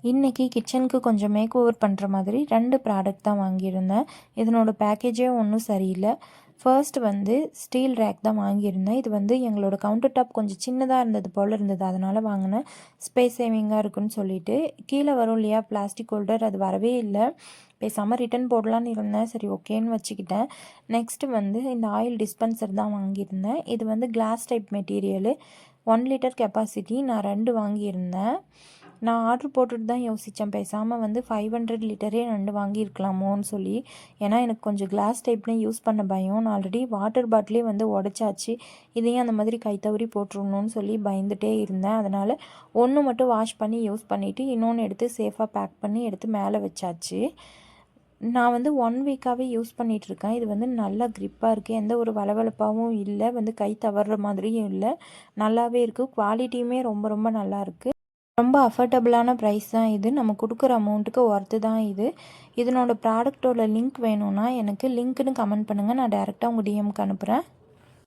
இன்றைக்கி கிச்சனுக்கு கொஞ்சம் மேக் ஓவர் பண்ணுற மாதிரி 2 ப்ராடக்ட் தான் வாங்கியிருந்தேன். இதனோட பேக்கேஜே ஒன்றும் சரியில்லை. ஃபர்ஸ்ட் வந்து ஸ்டீல் ரேக் தான் வாங்கியிருந்தேன். இது வந்து எங்களோட கவுண்டர் டாப் கொஞ்சம் சின்னதாக இருந்தது போல் இருந்தது, அதனால் வாங்கினேன். ஸ்பேஸ் சேவிங்காக இருக்குன்னு சொல்லிட்டு. கீழே வரும் இல்லையா பிளாஸ்டிக் ஹோல்டர், அது வரவே இல்லை. பேசாமல் ரிட்டன் போடலான்னு இருந்தேன். சரி ஓகேன்னு வச்சுக்கிட்டேன். நெக்ஸ்ட்டு வந்து இந்த ஆயில் டிஸ்பென்சர் தான் வாங்கியிருந்தேன். இது வந்து glass type material, 1 litre capacity. நான் 2 வாங்கியிருந்தேன். நான் ஆர்டர் போட்டுட்டு தான் யோசித்தேன், பேசாமல் வந்து 500 லிட்டரே 2 வாங்கியிருக்கலாமோன்னு சொல்லி. ஏன்னா எனக்கு கொஞ்சம் கிளாஸ் டைப்னு யூஸ் பண்ண பயம். நான் ஆல்ரெடி வாட்டர் பாட்டிலே வந்து உடச்சாச்சு. இதையும் அந்த மாதிரி கை தவறி போட்டுருணுன்னு சொல்லி பயந்துகிட்டே இருந்தேன். அதனால் ஒன்று மட்டும் வாஷ் பண்ணி யூஸ் பண்ணிவிட்டு இன்னொன்று எடுத்து சேஃபாக பேக் பண்ணி எடுத்து மேலே வச்சாச்சு. நான் வந்து 1 வீக்காகவே யூஸ் பண்ணிகிட்ருக்கேன். இது வந்து நல்லா க்ரிப்பாக இருக்குது. எந்த ஒரு வளவளப்பாகவும் இல்லை, வந்து கை தவறுற மாதிரியும் இல்லை, நல்லாவே இருக்குது. குவாலிட்டியுமே ரொம்ப ரொம்ப நல்லாயிருக்கு. ரொம்ப அஃபோர்டபுளான ப்ரைஸ் தான் இது. நம்ம கொடுக்குற அமௌண்ட்டுக்கு ஒர்த்து தான் இது. இதனோட ப்ராடக்ட்டோட லிங்க் வேணும்னா எனக்கு லிங்க்னு கமெண்ட் பண்ணுங்கள். நான் டேரெக்டாக உங்கள் டிஎம்க்கு அனுப்புகிறேன்.